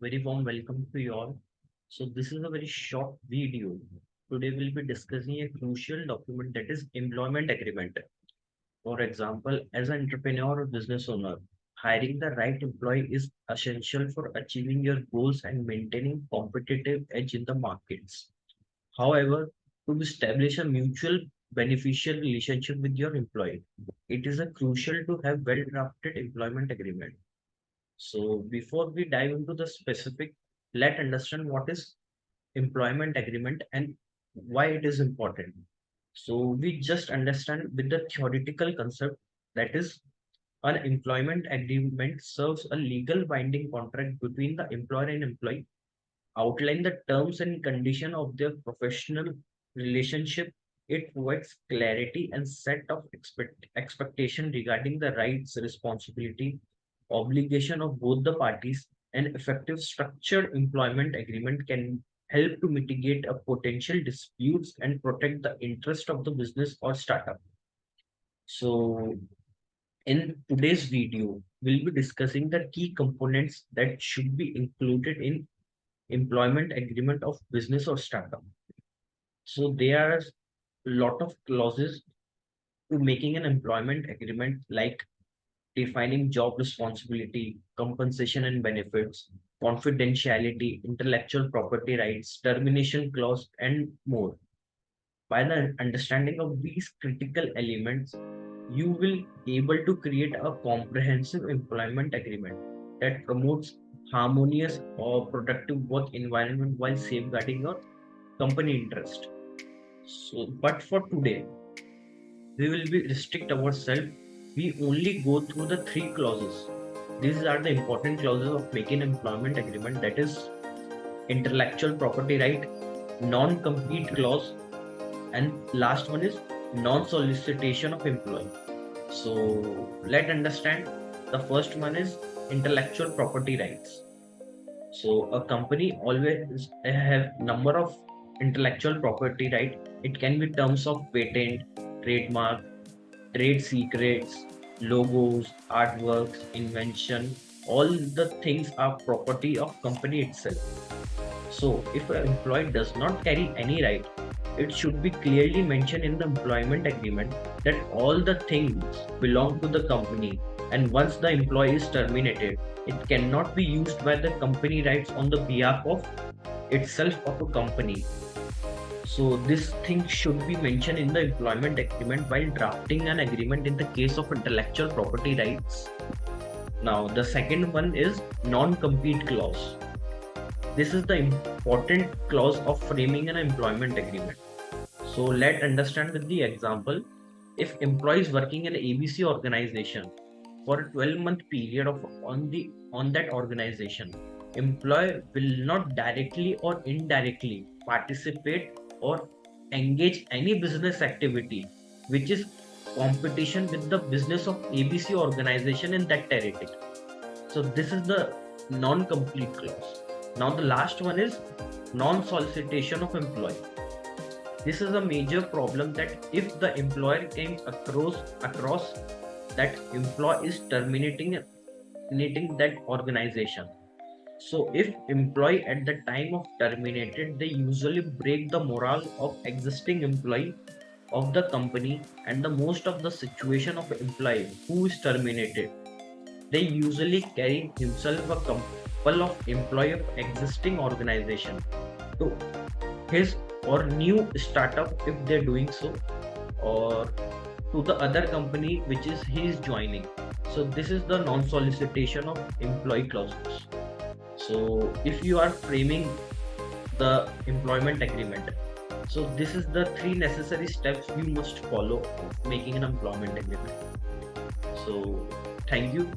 Very warm welcome to you all. So this is a very short video. Today we'll be discussing a crucial document that is employment agreement. For example, as an entrepreneur or business owner, hiring the right employee is essential for achieving your goals and maintaining competitive edge in the markets. However, to establish a mutual beneficial relationship with your employee, it is a crucial to have well-drafted employment agreement. So before we dive into the specific, let's understand what is employment agreement and why it is important. So we just understand with the theoretical concept that is an employment agreement serves a legal binding contract between the employer and employee, outline the terms and condition of their professional relationship. It provides clarity and set of expectation regarding the rights, responsibility, obligation of both the parties. An effective structured employment agreement can help to mitigate a potential disputes and protect the interest of the business or startup. So in today's video, we'll be discussing the key components that should be included in employment agreement of business or startup. So there are a lot of clauses to making an employment agreement, like defining job responsibility, compensation and benefits, confidentiality, intellectual property rights, termination clause, and more. By the understanding of these critical elements, you will able to create a comprehensive employment agreement that promotes harmonious or productive work environment while safeguarding your company interest. So, but for today, we will be restrict ourselves. We only go through the three clauses. These are the important clauses of making employment agreement. That is intellectual property right, non-compete clause, and last one is non-solicitation of employee. So let's understand. The first one is intellectual property rights. So a company always have number of intellectual property right. It can be terms of patent, trademark, trade secrets, logos, artworks, invention. All the things are property of company itself. So if an employee does not carry any right, it should be clearly mentioned in the employment agreement that all the things belong to the company, and once the employee is terminated, it cannot be used by the company rights on the behalf of itself of a company. So this thing should be mentioned in the employment agreement while drafting an agreement in the case of intellectual property rights. Now the second one is non-compete clause. This is the important clause of framing an employment agreement. So let's understand with the example. If employees working in an ABC organization for a 12-month period of on that organization, employee will not directly or indirectly participate or engage any business activity which is competition with the business of ABC organization in that territory. So this is the non-complete clause. Now the last one is non-solicitation of employee. This is a major problem that if the employer came across that employee is terminating that organization. So if employee at the time of terminated, they usually break the morale of existing employee of the company, and the most of the situation of employee who is terminated, they usually carry himself a couple of employee of existing organization to his or new startup if they're doing so, or to the other company which is he is joining. So this is the non-solicitation of employee clauses. So if you are framing the employment agreement, so this is the three necessary steps you must follow of making an employment agreement. So thank you.